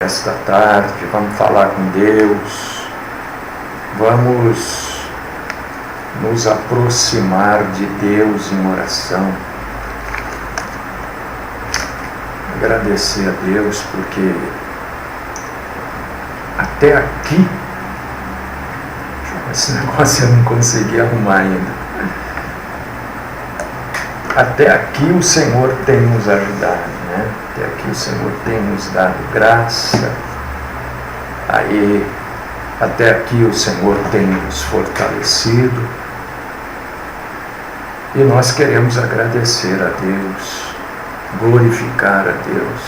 Esta tarde, vamos falar com Deus, vamos nos aproximar de Deus em oração, agradecer a Deus porque até aqui, esse negócio eu não consegui arrumar ainda, até aqui o Senhor tem nos ajudado, né? Até aqui o Senhor tem nos dado graça, até aqui o Senhor tem nos fortalecido, e nós queremos agradecer a Deus, glorificar a Deus,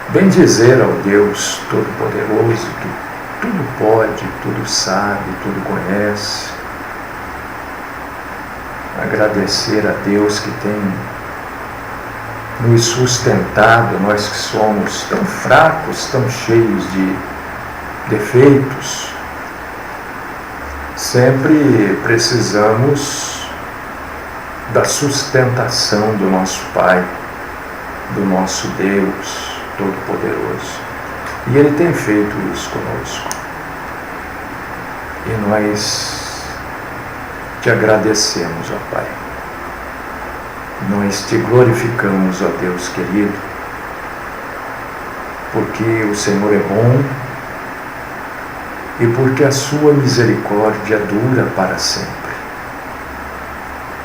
bendizer ao Deus Todo-Poderoso, que tudo pode, tudo sabe, tudo conhece, agradecer a Deus que tem nos sustentado, nós que somos tão fracos, tão cheios de defeitos, sempre precisamos da sustentação do nosso Pai, do nosso Deus Todo-Poderoso. E Ele tem feito isso conosco. E nós te agradecemos, ó Pai. Nós te glorificamos, ó Deus querido, porque o Senhor é bom e porque a sua misericórdia dura para sempre.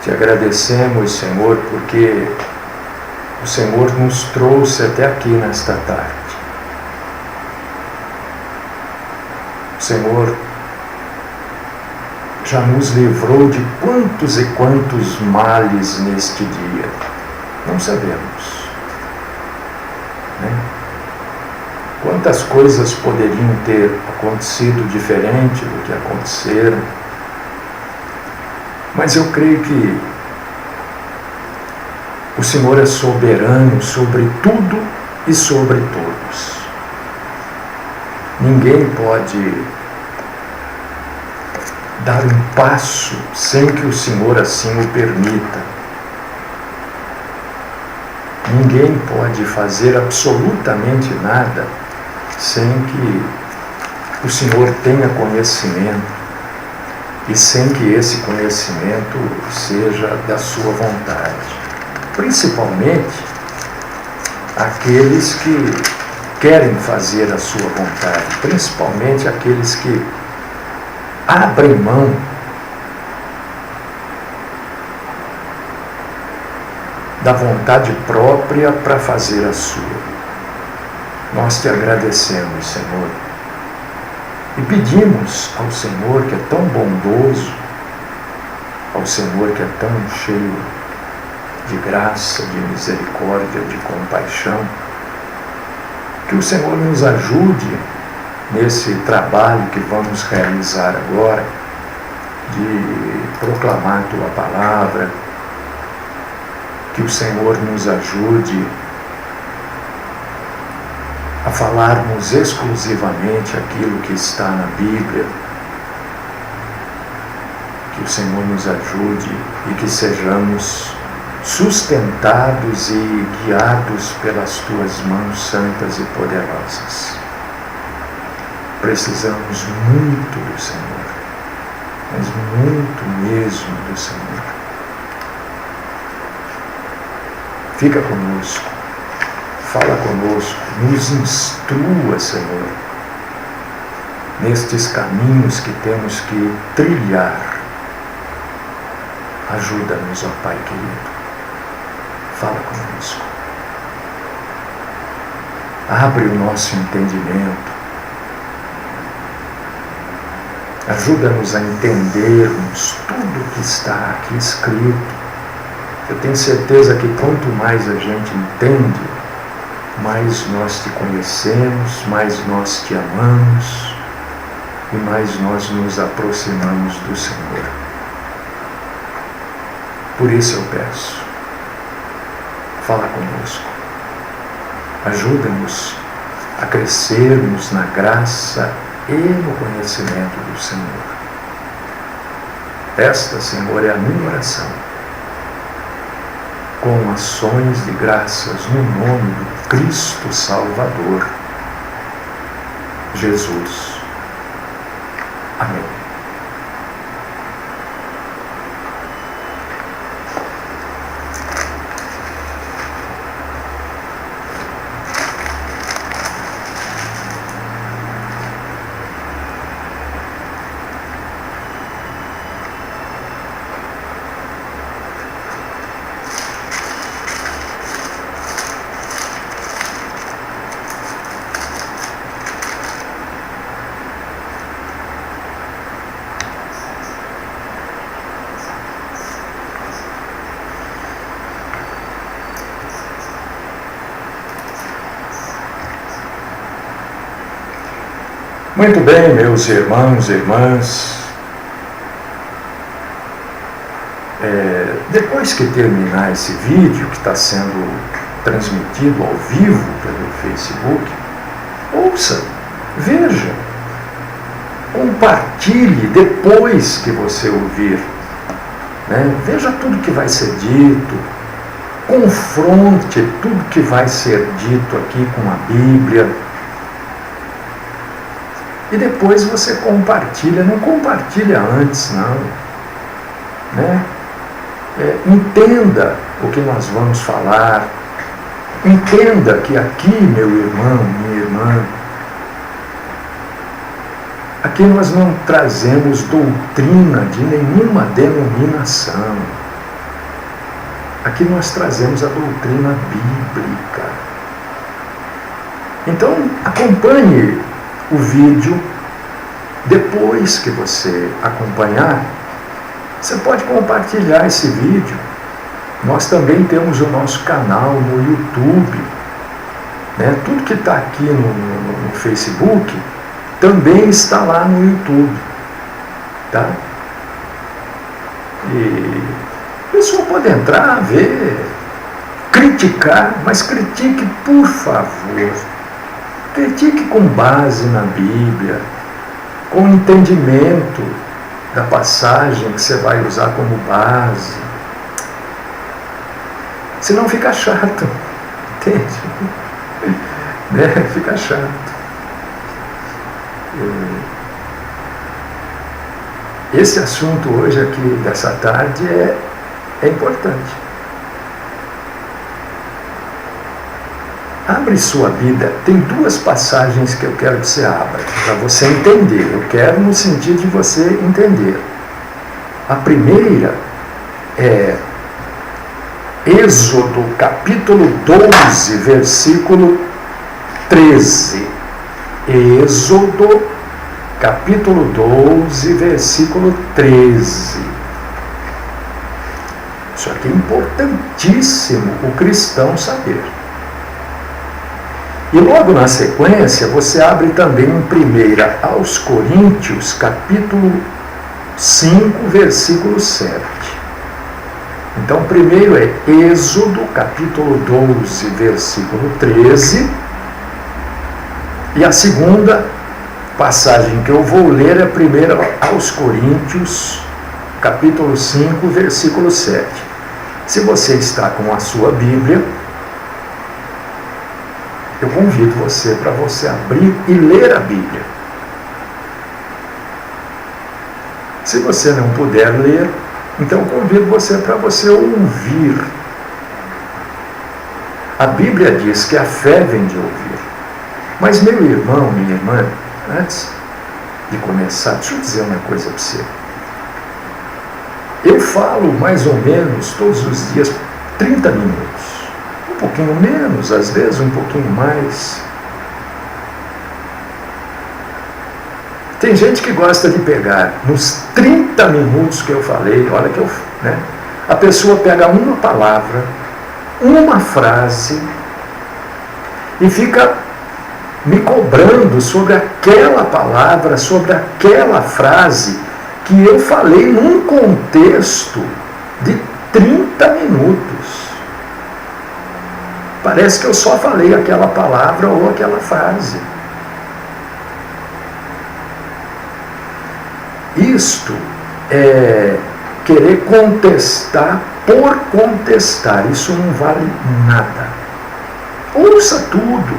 Te agradecemos, Senhor, porque o Senhor nos trouxe até aqui nesta tarde. O Senhor já nos livrou de quantos e quantos males neste dia. Não sabemos, né? Quantas coisas poderiam ter acontecido diferente do que aconteceram. Mas eu creio que o Senhor é soberano sobre tudo e sobre todos. Ninguém pode dar um passo sem que o Senhor assim o permita. Ninguém pode fazer absolutamente nada sem que o Senhor tenha conhecimento e sem que esse conhecimento seja da sua vontade. Principalmente aqueles que querem fazer a sua vontade, principalmente aqueles que abrem mão da vontade própria para fazer a sua. Nós te agradecemos, Senhor, e pedimos ao Senhor, que é tão bondoso, ao Senhor que é tão cheio de graça, de misericórdia, de compaixão, que o Senhor nos ajude nesse trabalho que vamos realizar agora, de proclamar a Tua Palavra, que o Senhor nos ajude a falarmos exclusivamente aquilo que está na Bíblia, que o Senhor nos ajude e que sejamos sustentados e guiados pelas Tuas mãos santas e poderosas. Precisamos muito do Senhor, mas muito mesmo do Senhor. Fica conosco, fala conosco, nos instrua, Senhor, nestes caminhos que temos que trilhar. Ajuda-nos, ó Pai querido, fala conosco. Abre o nosso entendimento. Ajuda-nos a entendermos tudo que está aqui escrito. Eu tenho certeza que quanto mais a gente entende, mais nós te conhecemos, mais nós te amamos e mais nós nos aproximamos do Senhor. Por isso eu peço, fala conosco. Ajuda-nos a crescermos na graça e no conhecimento do Senhor. Esta, Senhor, é a minha oração, com ações de graças no nome do Cristo Salvador. Jesus. Amém. Muito bem, meus irmãos e irmãs. Depois que terminar esse vídeo que está sendo transmitido ao vivo pelo Facebook, ouça, veja, compartilhe depois que você ouvir, né? Veja tudo que vai ser dito, confronte tudo que vai ser dito aqui com a Bíblia. E depois você compartilha, não compartilha antes, não. Né? Entenda o que nós vamos falar. Entenda que aqui, meu irmão, minha irmã, aqui nós não trazemos doutrina de nenhuma denominação. Aqui nós trazemos a doutrina bíblica. Então, acompanhe o vídeo. Depois que você acompanhar, você pode compartilhar esse vídeo. Nós também temos o nosso canal no YouTube, né? Tudo que está aqui no Facebook também está lá no YouTube, tá? E a pessoa pode entrar, ver, criticar, mas critique, por favor. Critique com base na Bíblia, com entendimento da passagem que você vai usar como base. Senão fica chato, entende? Né? Fica chato. Esse assunto hoje aqui, dessa tarde, é importante. Abre sua Bíblia, tem duas passagens que eu quero que você abra, para você entender. Eu quero no sentido de você entender. A primeira é Êxodo capítulo 12, versículo 13. Êxodo capítulo 12, versículo 13. Isso aqui é importantíssimo o cristão saber. E logo na sequência, você abre também em 1 aos Coríntios, capítulo 5, versículo 7. Então, primeiro é Êxodo, capítulo 12, versículo 13. E a segunda passagem que eu vou ler é 1 aos Coríntios, capítulo 5, versículo 7. Se você está com a sua Bíblia, eu convido você para você abrir e ler a Bíblia. Se você não puder ler, então eu convido você para você ouvir. A Bíblia diz que a fé vem de ouvir. Mas, meu irmão, minha irmã, antes de começar, deixa eu dizer uma coisa para você. Eu falo mais ou menos todos os dias 30 minutos. Um pouquinho menos, às vezes um pouquinho mais. Tem gente que gosta de pegar nos 30 minutos que eu falei, olha que a pessoa pega uma palavra, uma frase e fica me cobrando sobre aquela palavra, sobre aquela frase que eu falei num contexto de 30 minutos. Parece que eu só falei aquela palavra ou aquela frase. Isto é querer contestar por contestar. Isso não vale nada. Ouça tudo.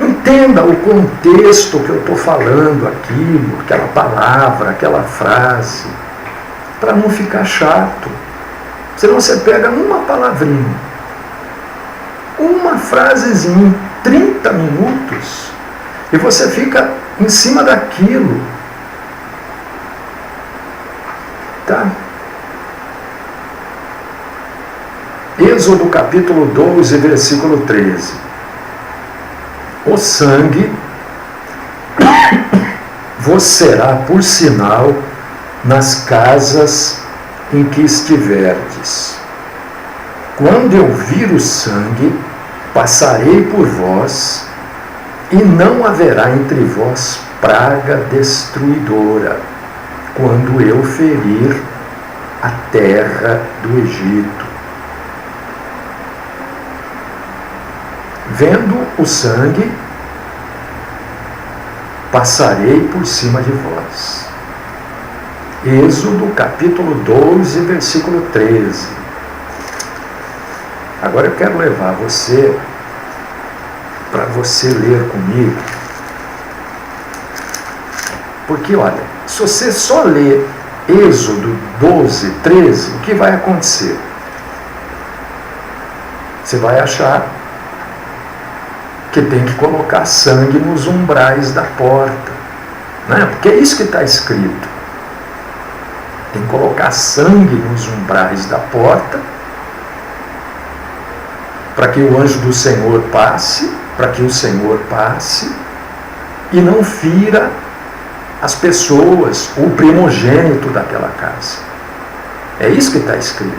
Não entenda o contexto que eu estou falando, aquela palavra, aquela frase, para não ficar chato. Senão você pega uma palavrinha, uma frasezinha, 30 minutos, e você fica em cima daquilo. Tá? Êxodo capítulo 12, versículo 13. O sangue vos será por sinal nas casas em que estiverdes. Quando eu vir o sangue, passarei por vós, e não haverá entre vós praga destruidora, quando eu ferir a terra do Egito. Vendo o sangue, passarei por cima de vós. Êxodo capítulo 12, versículo 13. Agora eu quero levar você para você ler comigo. Porque, olha, se você só ler Êxodo 12, 13, o que vai acontecer? Você vai achar que tem que colocar sangue nos umbrais da porta. Né? Porque é isso que está escrito. Tem que colocar sangue nos umbrais da porta, para que o anjo do Senhor passe, e não fira as pessoas, o primogênito daquela casa. É isso que está escrito.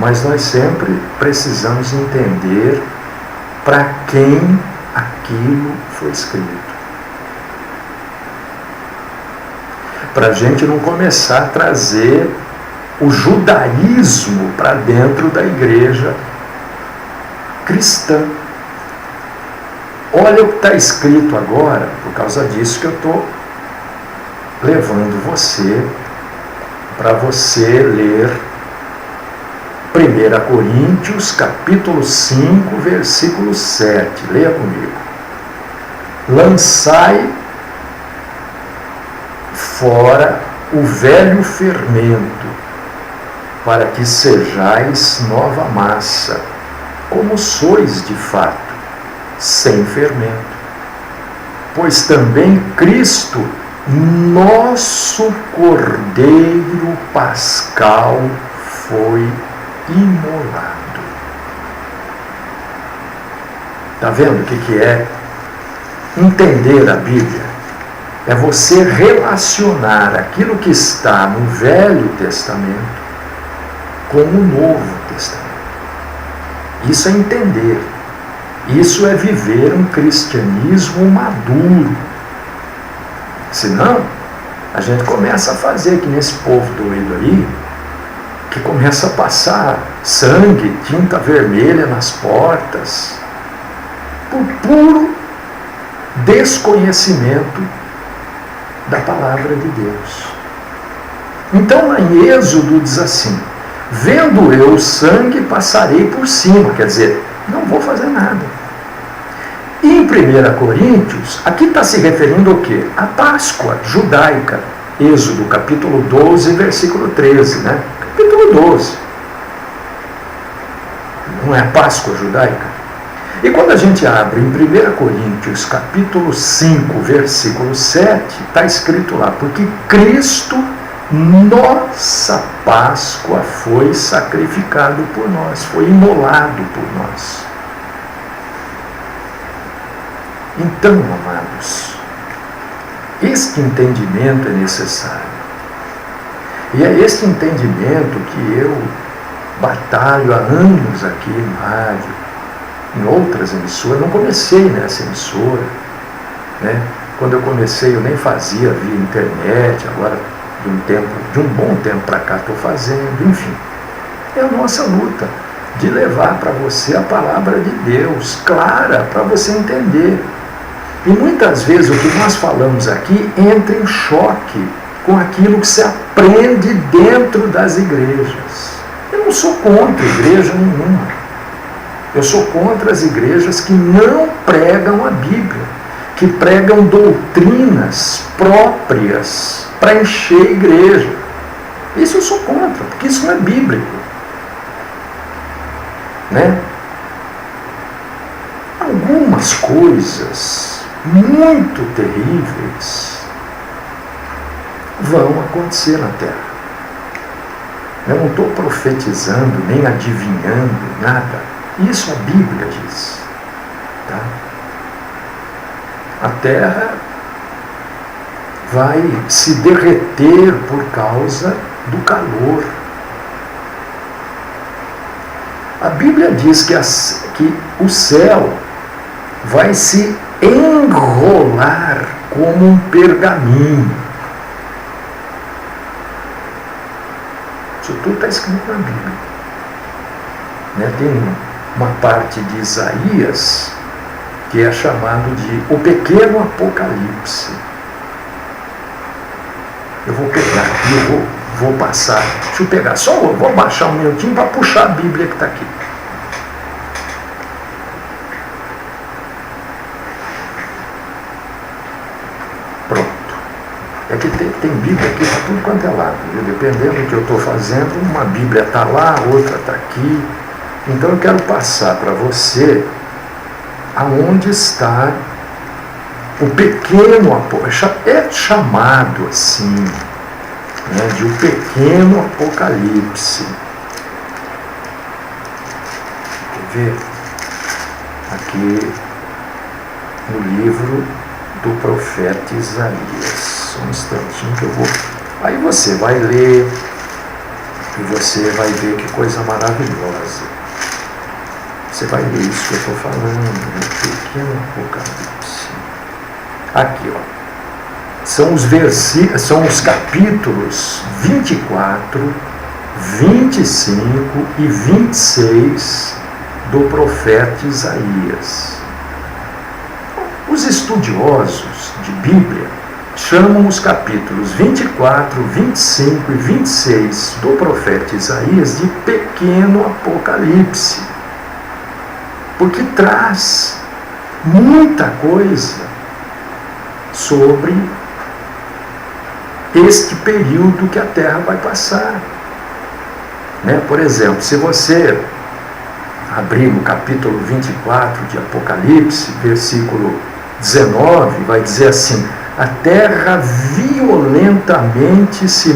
Mas nós sempre precisamos entender para quem aquilo foi escrito. Para a gente não começar a trazer o judaísmo para dentro da igreja cristã. Olha o que está escrito agora, por causa disso que eu estou levando você para você ler 1 Coríntios, capítulo 5, versículo 7. Leia comigo. Lançai fora o velho fermento, para que sejais nova massa, como sois de fato, sem fermento. Pois também Cristo, nosso Cordeiro Pascal, foi imolado. Está vendo o que é entender a Bíblia? É você relacionar aquilo que está no Velho Testamento com o Novo Testamento. Isso é entender. Isso é viver um cristianismo maduro. Senão, a gente começa a fazer que nesse povo doido aí, que começa a passar sangue, tinta vermelha nas portas, por puro desconhecimento da palavra de Deus. Então, lá em Êxodo diz assim: vendo eu o sangue, passarei por cima. Quer dizer, não vou fazer nada. E em 1 Coríntios, aqui está se referindo ao quê? A Páscoa judaica. Êxodo capítulo 12, versículo 13, né? Capítulo 12. Não é a Páscoa judaica? E quando a gente abre em 1 Coríntios capítulo 5, versículo 7, está escrito lá: porque Cristo, nossa Páscoa, foi sacrificado por nós, foi imolado por nós. Então, amados, este entendimento é necessário. E é este entendimento que eu batalho há anos aqui no rádio, em outras emissoras. Não comecei nessa emissora, né? Quando eu comecei eu nem fazia via internet, agora de um bom tempo para cá estou fazendo, enfim. É a nossa luta de levar para você a palavra de Deus, clara, para você entender. E muitas vezes o que nós falamos aqui entra em choque com aquilo que se aprende dentro das igrejas. Eu não sou contra igreja nenhuma. Eu sou contra as igrejas que não pregam a Bíblia, que pregam doutrinas próprias para encher a igreja. Isso eu sou contra, porque isso não é bíblico. Né? Algumas coisas muito terríveis vão acontecer na Terra. Eu não estou profetizando, nem adivinhando nada. Isso a Bíblia diz. Tá? A Terra vai se derreter por causa do calor. A Bíblia diz que o céu vai se enrolar como um pergaminho. Isso tudo está escrito na Bíblia. Né? Tem uma parte de Isaías que é chamado de o pequeno Apocalipse. Eu vou pegar aqui, eu vou passar. Deixa eu pegar, só vou baixar um minutinho para puxar a Bíblia que está aqui. Pronto. É que tem Bíblia aqui para tudo quanto é lado, viu? Dependendo do que eu estou fazendo, uma Bíblia está lá, outra está aqui. Então eu quero passar para você aonde está o pequeno Apocalipse. É chamado assim, né, de o pequeno Apocalipse. Quer ver? Aqui no livro do profeta Isaías. Só um instantinho que eu vou. Aí você vai ler e você vai ver que coisa maravilhosa. Você vai ler isso que eu estou falando, no pequeno Apocalipse. Aqui, ó. São os capítulos 24, 25 e 26 do profeta Isaías. Os estudiosos de Bíblia chamam os capítulos 24, 25 e 26 do profeta Isaías de pequeno Apocalipse, porque traz muita coisa sobre este período que a Terra vai passar. Né? Por exemplo, se você abrir no capítulo 24 de Apocalipse, versículo 19, vai dizer assim: a terra violentamente se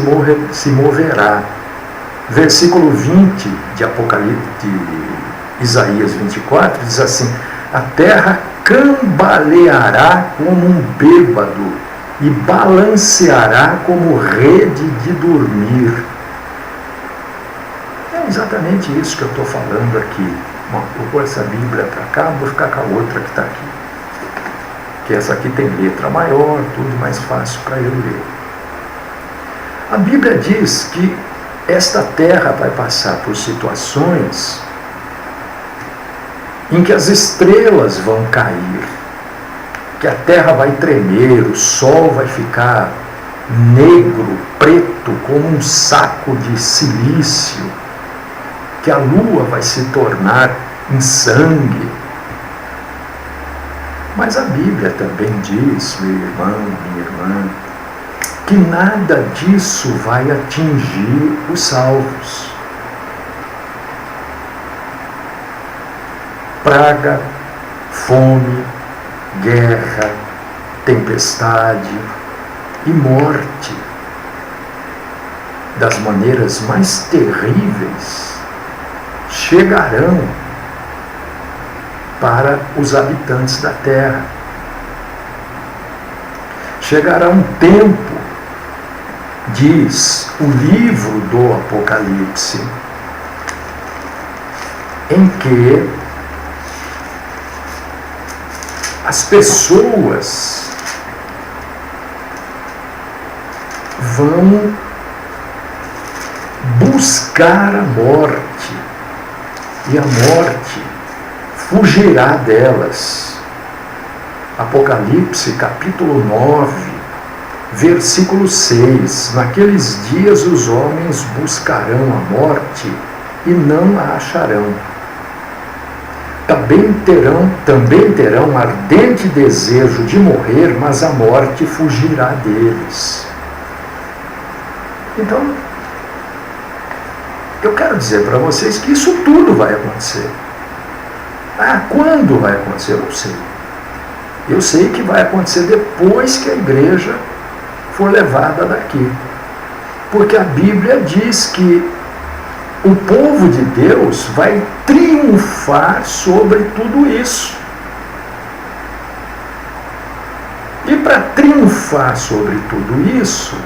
moverá. Versículo 20 de Apocalipse, de Isaías 24, diz assim: a terra cambaleará como um bêbado e balanceará como rede de dormir. É exatamente isso que eu estou falando aqui. Bom, vou pôr essa Bíblia para cá, vou ficar com a outra que está aqui. Que essa aqui tem letra maior, tudo mais fácil para eu ler. A Bíblia diz que esta terra vai passar por situações em que as estrelas vão cair, que a terra vai tremer, o sol vai ficar negro, preto, como um saco de silício, que a lua vai se tornar em sangue. Mas a Bíblia também diz, meu irmão, minha irmã, que nada disso vai atingir os salvos. Praga, fome, guerra, tempestade e morte, das maneiras mais terríveis, chegarão para os habitantes da terra. Chegará um tempo, diz o livro do Apocalipse, em que as pessoas vão buscar a morte, e a morte fugirá delas. Apocalipse capítulo 9, versículo 6: naqueles dias os homens buscarão a morte e não a acharão. também terão ardente desejo de morrer, mas a morte fugirá deles. Então, eu quero dizer para vocês que isso tudo vai acontecer. Quando vai acontecer? Eu não sei. Eu sei que vai acontecer depois que a igreja for levada daqui. Porque a Bíblia diz que o povo de Deus vai triunfar sobre tudo isso. E para triunfar sobre tudo isso,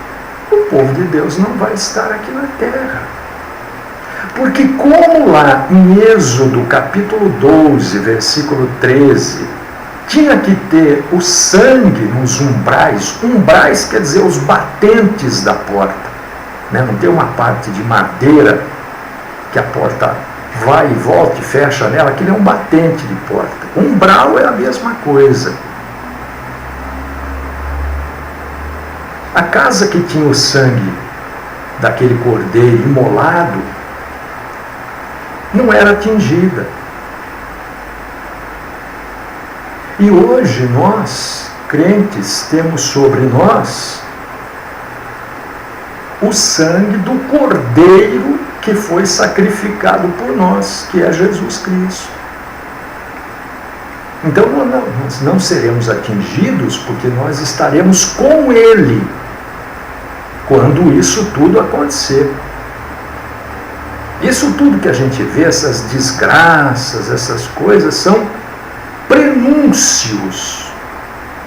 o povo de Deus não vai estar aqui na terra. Porque como lá em Êxodo capítulo 12, versículo 13, tinha que ter o sangue nos umbrais. Umbrais quer dizer os batentes da porta. Não tem uma parte de madeira que a porta vai e volta e fecha nela, aquilo é um batente de porta. Umbral é a mesma coisa. A casa que tinha o sangue daquele cordeiro imolado não era atingida. E hoje nós, crentes, temos sobre nós o sangue do cordeiro que foi sacrificado por nós, que é Jesus Cristo. Então nós não seremos atingidos, porque nós estaremos com Ele quando isso tudo acontecer. Isso tudo que a gente vê, essas desgraças, essas coisas, são prenúncios,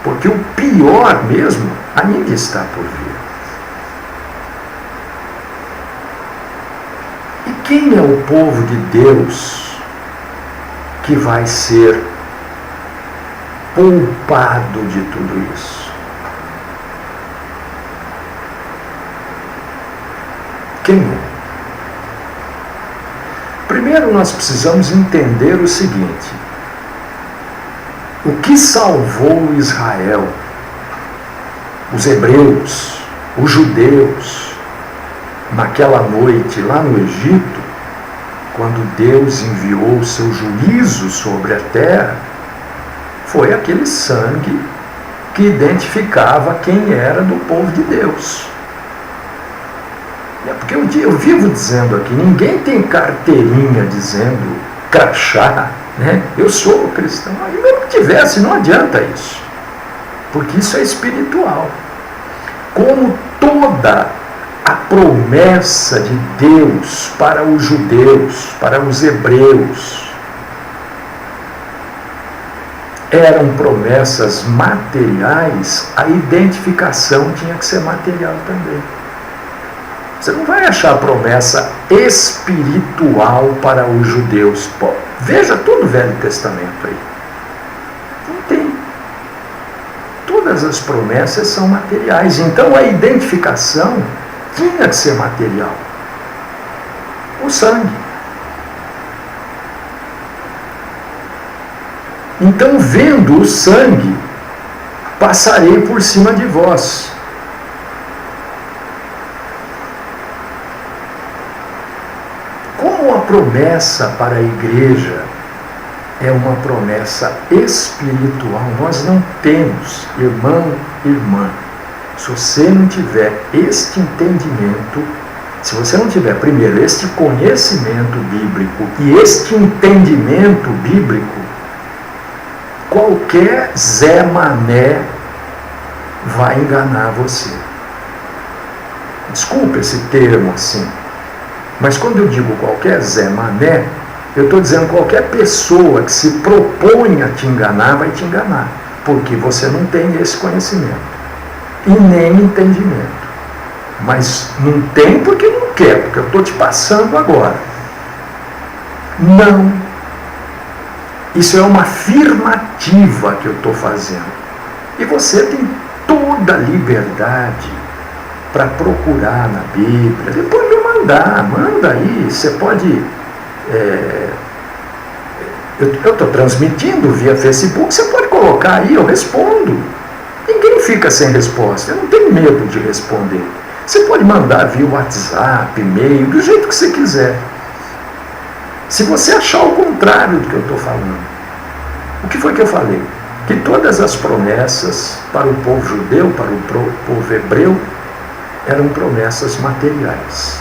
porque o pior mesmo ainda está por vir. E quem é o povo de Deus que vai ser poupado de tudo isso? Quem é? Primeiro nós precisamos entender o seguinte: o que salvou Israel, os hebreus, os judeus, naquela noite lá no Egito, quando Deus enviou o seu juízo sobre a terra, foi aquele sangue que identificava quem era do povo de Deus. Porque eu vivo dizendo aqui, ninguém tem carteirinha dizendo, crachá, né? Eu sou cristão. E mesmo que tivesse, não adianta isso. Porque isso é espiritual. Como toda a promessa de Deus para os judeus, para os hebreus, eram promessas materiais, a identificação tinha que ser material também. Você não vai achar promessa espiritual para os judeus. Pô, veja todo o Velho Testamento aí. Não tem. Todas as promessas são materiais. Então a identificação tinha que ser material. O sangue. Então, vendo o sangue, passarei por cima de vós. Como a promessa para a igreja é uma promessa espiritual, nós não temos, irmão, irmã, se você não tiver este entendimento, se você não tiver primeiro este conhecimento bíblico e este entendimento bíblico, qualquer Zé Mané vai enganar você. Desculpe esse termo assim, mas quando eu digo qualquer Zé Mané, eu estou dizendo qualquer pessoa que se propõe a te enganar, vai te enganar, porque você não tem esse conhecimento e nem entendimento. Mas não tem porque não quer, porque eu estou te passando agora. Não. Isso é uma afirmativa que eu estou fazendo. E você tem toda a liberdade para procurar na Bíblia. Depois me manda aí. Você pode... eu estou transmitindo via Facebook, você pode colocar aí, eu respondo. Ninguém fica sem resposta, eu não tenho medo de responder. Você pode mandar via WhatsApp, e-mail, do jeito que você quiser. Se você achar o contrário do que eu estou falando, o que foi que eu falei? Que todas as promessas para o povo judeu, para o povo hebreu, eram promessas materiais.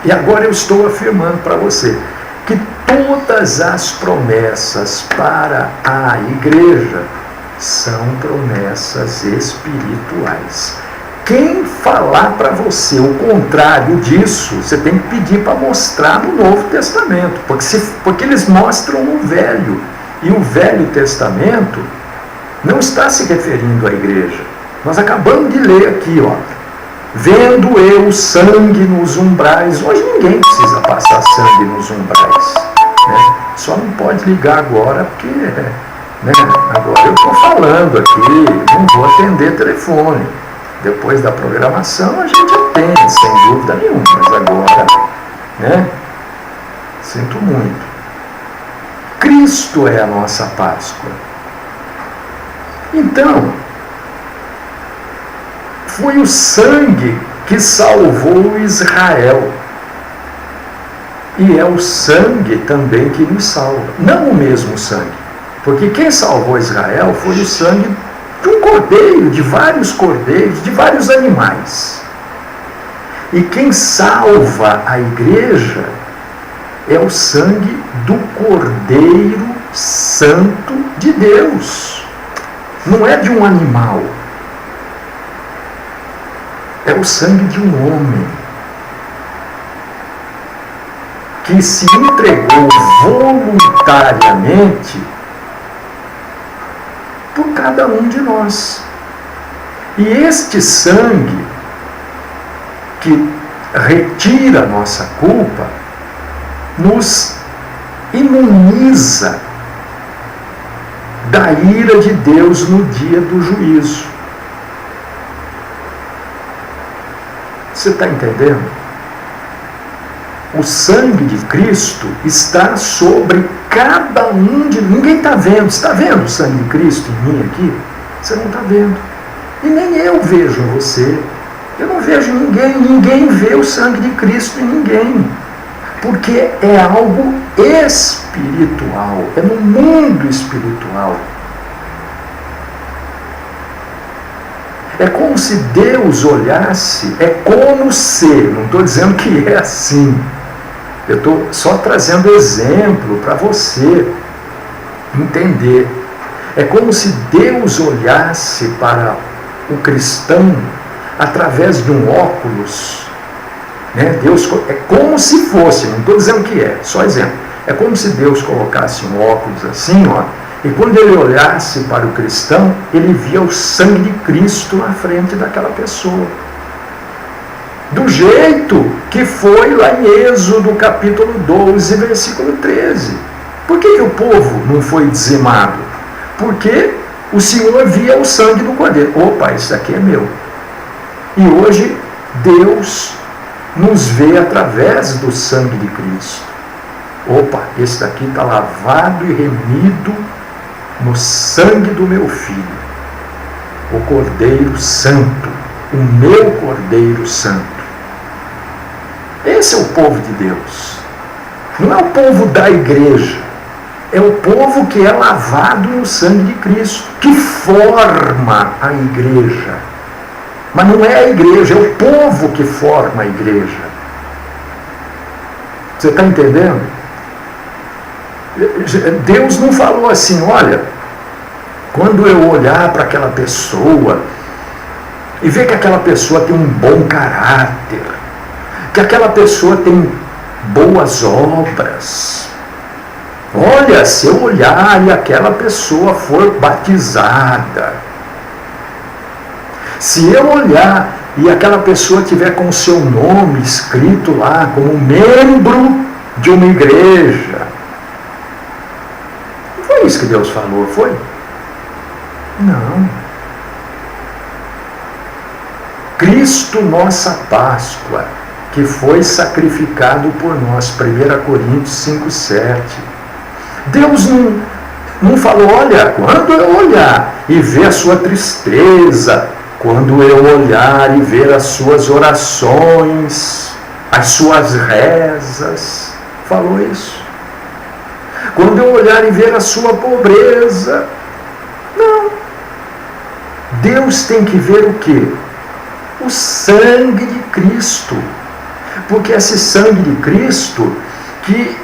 E agora eu estou afirmando para você que todas as promessas para a igreja são promessas espirituais. Quem falar para você o contrário disso, você tem que pedir para mostrar no Novo Testamento, porque eles mostram o Velho. E o Velho Testamento não está se referindo à igreja. Nós acabamos de ler aqui, ó. Vendo eu sangue nos umbrais. Hoje ninguém precisa passar sangue nos umbrais, né? Só não pode ligar agora porque, né, agora eu estou falando aqui, não vou atender telefone. Depois da programação a gente atende, sem dúvida nenhuma, mas agora, né, sinto muito. Cristo é a nossa Páscoa. Então, foi o sangue que salvou Israel. E é o sangue também que nos salva. Não o mesmo sangue. Porque quem salvou Israel foi o sangue de um cordeiro, de vários cordeiros, de vários animais. E quem salva a igreja é o sangue do Cordeiro Santo de Deus. Não é de um animal. É o sangue de um homem que se entregou voluntariamente por cada um de nós. E este sangue que retira a nossa culpa nos imuniza da ira de Deus no dia do juízo. Você está entendendo? O sangue de Cristo está sobre cada um de nós. Ninguém está vendo. Você está vendo o sangue de Cristo em mim aqui? Você não está vendo. E nem eu vejo você. Eu não vejo ninguém. Ninguém vê o sangue de Cristo em ninguém. Porque é algo espiritual. É no mundo espiritual. É como se Deus olhasse, é como se, não estou dizendo que é assim, eu estou só trazendo exemplo para você entender. É como se Deus olhasse para o cristão através de um óculos, né? Deus, é como se fosse, não estou dizendo que é, só exemplo. É como se Deus colocasse um óculos assim, ó, e quando ele olhasse para o cristão, ele via o sangue de Cristo na frente daquela pessoa. Do jeito que foi lá em Êxodo capítulo 12, versículo 13. Por que o povo não foi dizimado? Porque o Senhor via o sangue do cordeiro. Opa, isso aqui é meu. E hoje Deus nos vê através do sangue de Cristo. Opa, esse daqui está lavado e remido no sangue do meu Filho, o Cordeiro Santo, o meu Cordeiro Santo. Esse é o povo de Deus. Não é o povo da igreja, é o povo que é lavado no sangue de Cristo, que forma a igreja. Mas não é a igreja, é o povo que forma a igreja. Você está entendendo? Deus não falou assim, olha, quando eu olhar para aquela pessoa e ver que aquela pessoa tem um bom caráter, que aquela pessoa tem boas obras, olha, se eu olhar e aquela pessoa for batizada, se eu olhar e aquela pessoa tiver com o seu nome escrito lá como membro de uma igreja, foi isso que Deus falou, foi? Não. Cristo, nossa Páscoa, que foi sacrificado por nós, 1 Coríntios 5,7. Deus não falou, olha, quando eu olhar e ver a sua tristeza, quando eu olhar e ver as suas orações, as suas rezas, falou isso. Quando eu olhar e ver a sua pobreza, não. Deus tem que ver o quê? O sangue de Cristo. Porque esse sangue de Cristo que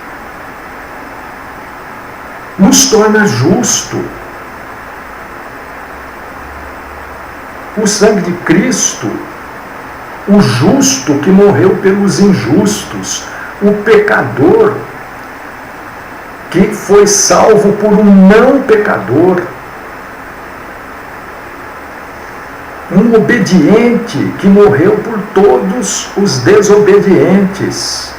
nos torna justo. O sangue de Cristo, o justo que morreu pelos injustos, o pecador que foi salvo por um não pecador, um obediente que morreu por todos os desobedientes.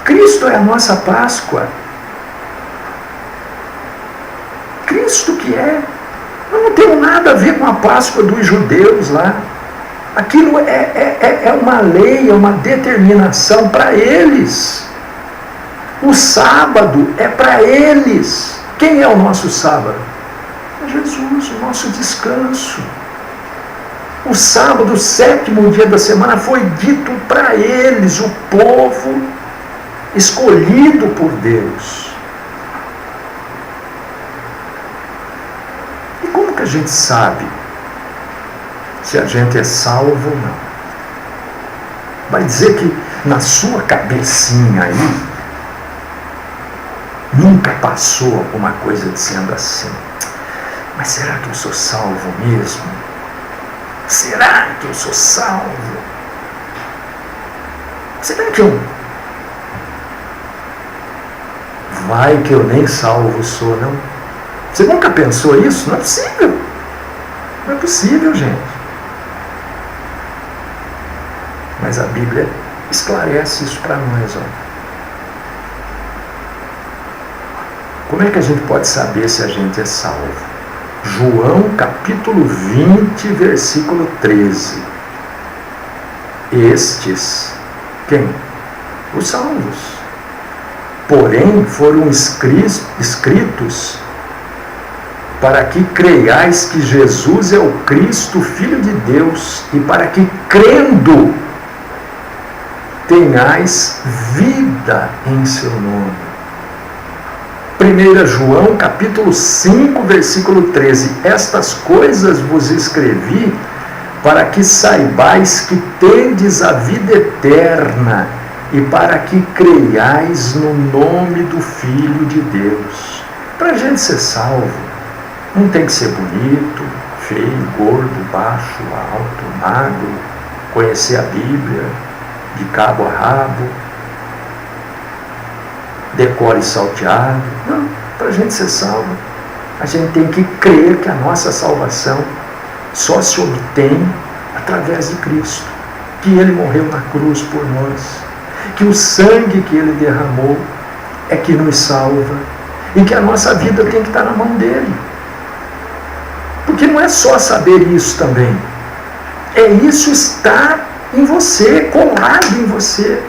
Cristo é a nossa Páscoa. Cristo que é. Eu não tenho nada a ver com a Páscoa dos judeus lá. Aquilo é uma lei, é uma determinação para eles. O sábado é para eles. Quem é o nosso sábado? É Jesus, o nosso descanso. O sábado, o 7º dia da semana, foi dito para eles, o povo escolhido por Deus. E como que a gente sabe se a gente é salvo ou não? Vai dizer que na sua cabecinha aí nunca passou alguma coisa dizendo assim: mas será que eu sou salvo mesmo? Será que eu sou salvo? Será que eu... Vai que eu nem salvo sou, não? Você nunca pensou isso? Não é possível. Não é possível, gente. Mas a Bíblia esclarece isso para nós, ó. Como é que a gente pode saber se a gente é salvo? João capítulo 20, versículo 13. Estes, quem? Os salvos. Porém, foram escritos para que creiais que Jesus é o Cristo, Filho de Deus, e para que, crendo, tenhais vida em seu nome. 1 João capítulo 5, versículo 13. Estas coisas vos escrevi para que saibais que tendes a vida eterna e para que creiais no nome do Filho de Deus. Para a gente ser salvo, não tem que ser bonito, feio, gordo, baixo, alto, magro, conhecer a Bíblia de cabo a rabo, decore salteado. Não, para a gente ser salvo, a gente tem que crer que a nossa salvação só se obtém através de Cristo, que Ele morreu na cruz por nós, que o sangue que Ele derramou é que nos salva e que a nossa vida tem que estar na mão dEle. Porque não é só saber isso também, é isso estar em você, colado em você.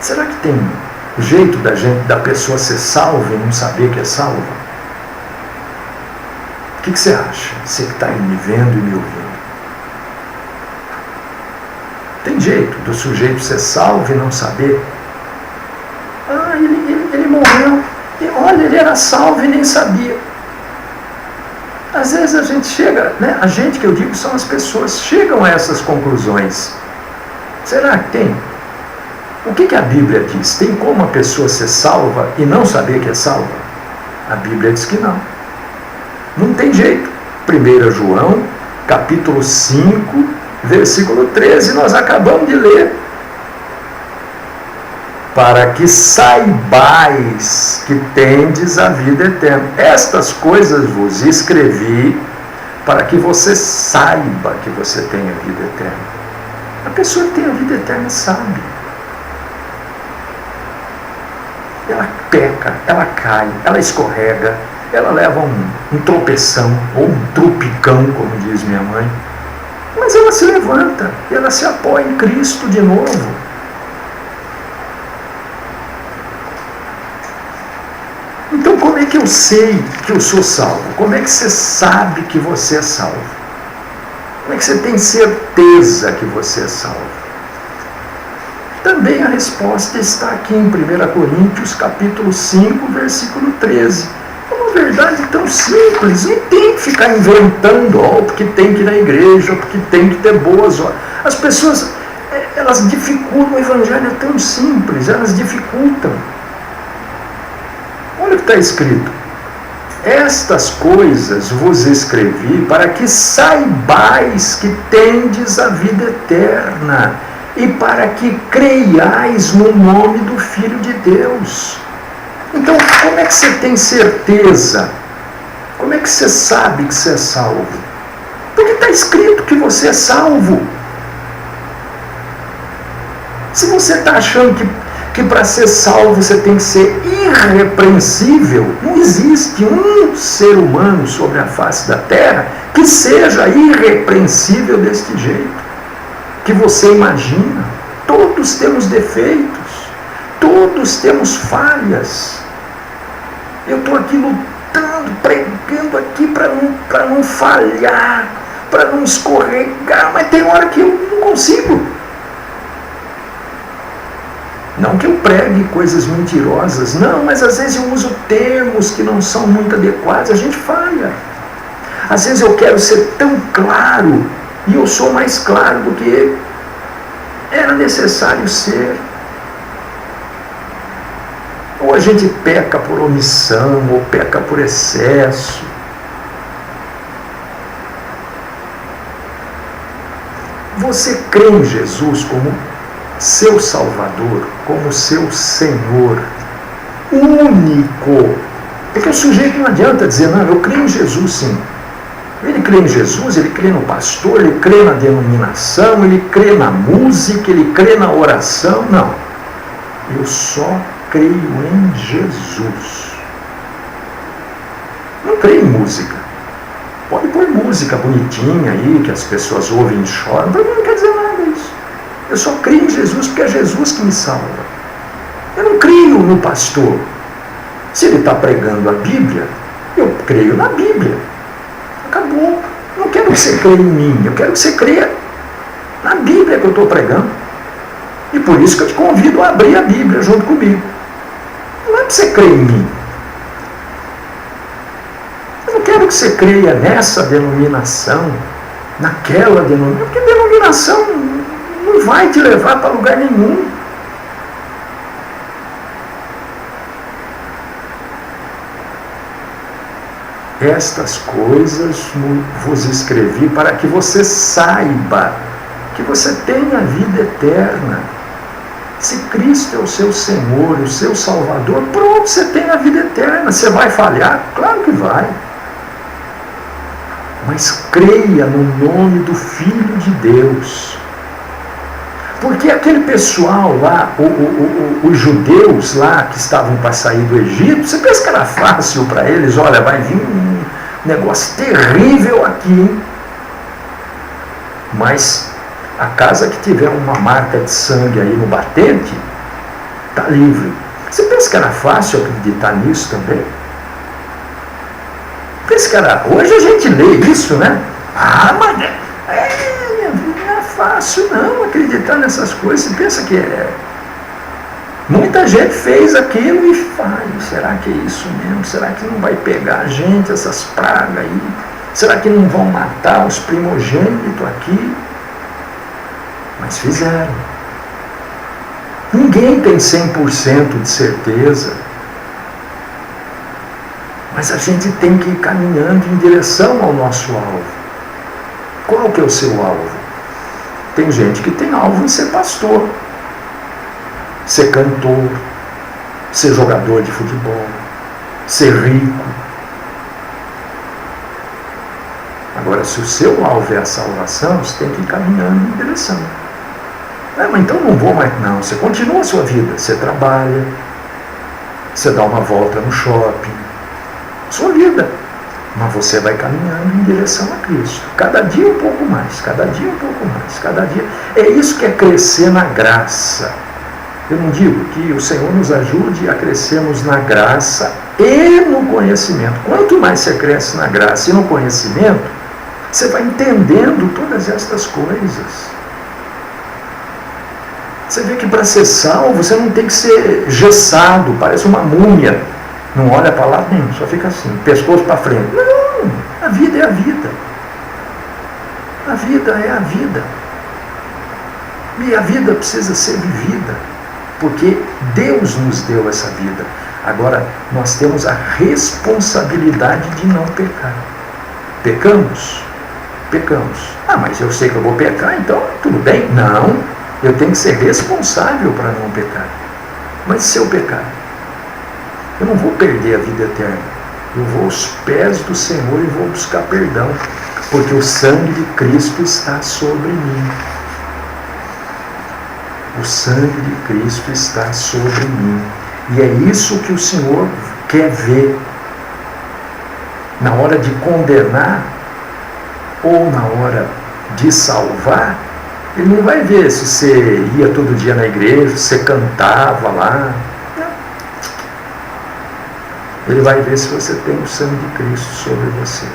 Será que tem jeito da pessoa ser salva e não saber que é salva? O que você acha? Você que está aí me vendo e me ouvindo. Tem jeito do sujeito ser salvo e não saber? Ah, ele morreu. E olha, ele era salvo e nem sabia. Às vezes a gente chega, né? A gente que eu digo são as pessoas, chegam a essas conclusões. Será que tem? O que a Bíblia diz? Tem como a pessoa ser salva e não saber que é salva? A Bíblia diz que não. Não tem jeito. 1 João, capítulo 5, versículo 13, nós acabamos de ler. Para que saibais que tendes a vida eterna. Estas coisas vos escrevi para que você saiba que você tem a vida eterna. A pessoa que tem a vida eterna sabe. Ela peca, ela cai, ela escorrega, ela leva um tropeção ou um trupicão, como diz minha mãe, mas ela se levanta, ela se apoia em Cristo de novo. Então como é que eu sei que eu sou salvo? Como é que você sabe que você é salvo? Como é que você tem certeza que você é salvo? Também a resposta está aqui em 1 Coríntios, capítulo 5, versículo 13. É uma verdade tão simples, não tem que ficar inventando, porque tem que ir na igreja, porque tem que ter boas horas. As pessoas, elas dificultam, o evangelho é tão simples, elas dificultam. Olha o que está escrito. Estas coisas vos escrevi para que saibais que tendes a vida eterna e para que creiais no nome do Filho de Deus. Então, como é que você tem certeza? Como é que você sabe que você é salvo? Porque está escrito que você é salvo. Se você está achando que para ser salvo você tem que ser irrepreensível, não existe um ser humano sobre a face da terra que seja irrepreensível deste jeito que você imagina. Todos temos defeitos, todos temos falhas. Eu estou aqui lutando, pregando aqui para não falhar, para não escorregar, mas tem hora que eu não consigo. Não que eu pregue coisas mentirosas, não, mas às vezes eu uso termos que não são muito adequados, a gente falha. Às vezes eu quero ser tão claro, e eu sou mais claro do que era necessário ser. Ou a gente peca por omissão, ou peca por excesso. Você crê em Jesus como seu Salvador, como seu Senhor único? Porque o sujeito não adianta dizer, não, eu creio em Jesus sim. Ele crê em Jesus, ele crê no pastor, ele crê na denominação, ele crê na música, ele crê na oração. Não, eu só creio em Jesus. Não creio em música. Pode pôr música bonitinha aí, que as pessoas ouvem e choram, para mim não quer dizer nada isso. Eu só creio em Jesus porque é Jesus que me salva. Eu não creio no pastor. Se ele está pregando a Bíblia, eu creio na Bíblia. Acabou. Não quero que você creia em mim, eu quero que você creia na Bíblia que eu estou pregando. E por isso que eu te convido a abrir a Bíblia junto comigo. Não é para você crer em mim. Eu não quero que você creia nessa denominação, naquela denominação, porque denominação não vai te levar para lugar nenhum. Estas coisas vos escrevi para que você saiba que você tem a vida eterna. Se Cristo é o seu Senhor, o seu Salvador, pronto, você tem a vida eterna. Você vai falhar? Claro que vai. Mas creia no nome do Filho de Deus. Porque aquele pessoal lá, os judeus lá que estavam para sair do Egito, você pensa que era fácil para eles? Olha, vai vir um negócio terrível aqui, hein? Mas a casa que tiver uma marca de sangue aí no batente, está livre. Você pensa que era fácil acreditar nisso também? Pensa que era... Hoje a gente lê isso, né? Ah, mas não é fácil não acreditar nessas coisas. Você pensa que é... Muita gente fez aquilo e faz. Será que é isso mesmo? Será que não vai pegar a gente, essas pragas aí? Será que não vão matar os primogênitos aqui? Mas fizeram. Ninguém tem 100% de certeza. Mas a gente tem que ir caminhando em direção ao nosso alvo. Qual que é o seu alvo? Tem gente que tem alvo em ser pastor, ser cantor, ser jogador de futebol, ser rico. Agora, se o seu alvo é a salvação, você tem que ir caminhando em direção. Mas então não vou mais. Não, você continua a sua vida. Você trabalha, você dá uma volta no shopping, sua vida. Mas você vai caminhando em direção a Cristo. Cada dia um pouco mais, cada dia um pouco mais, cada dia. É isso que é crescer na graça. Eu não digo que o Senhor nos ajude a crescermos na graça e no conhecimento. Quanto mais você cresce na graça e no conhecimento, Você vai entendendo todas estas coisas. Você vê que para ser salvo, você não tem que ser gessado, parece uma múmia. Não olha para lá nenhum, só fica assim, pescoço para frente. Não, a vida é a vida. A vida é a vida. E a vida precisa ser vivida, porque Deus nos deu essa vida. Agora, nós temos a responsabilidade de não pecar. Pecamos? Pecamos. Ah, mas eu sei que eu vou pecar, então tudo bem. Não, eu tenho que ser responsável para não pecar. Mas se eu pecar, eu não vou perder a vida eterna. Eu vou aos pés do Senhor e vou buscar perdão, porque o sangue de Cristo está sobre mim. O sangue de Cristo está sobre mim. E é isso que o Senhor quer ver. Na hora de condenar ou na hora de salvar, Ele não vai ver se você ia todo dia na igreja, se você cantava lá. Não. Ele vai ver se você tem o sangue de Cristo sobre você.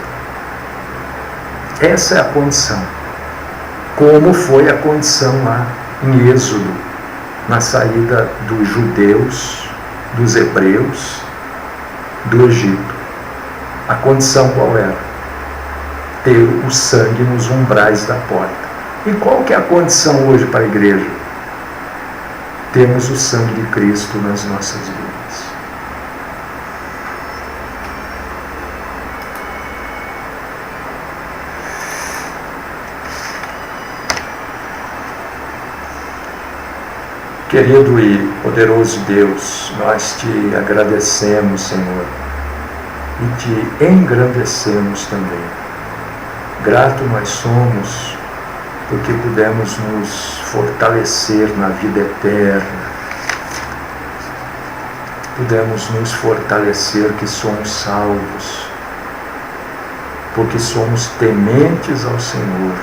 Essa é a condição. Como foi a condição lá em Êxodo, na saída dos judeus, dos hebreus, do Egito. A condição qual era? Ter o sangue nos umbrais da porta. E qual que é a condição hoje para a igreja? Temos o sangue de Cristo nas nossas vidas. Querido e poderoso Deus, nós te agradecemos, Senhor, e te engrandecemos também. Grato nós somos porque pudemos nos fortalecer na vida eterna. Pudemos nos fortalecer que somos salvos, porque somos tementes ao Senhor.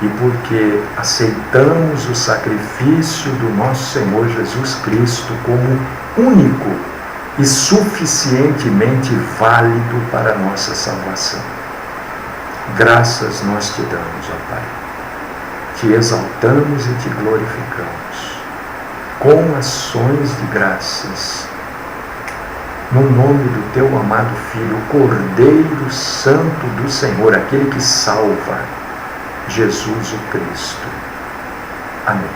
E porque aceitamos o sacrifício do nosso Senhor Jesus Cristo como único e suficientemente válido para a nossa salvação. Graças nós te damos, ó Pai. Te exaltamos e te glorificamos com ações de graças, no nome do teu amado Filho, o Cordeiro Santo do Senhor, aquele que salva, Jesus o Cristo. Amém.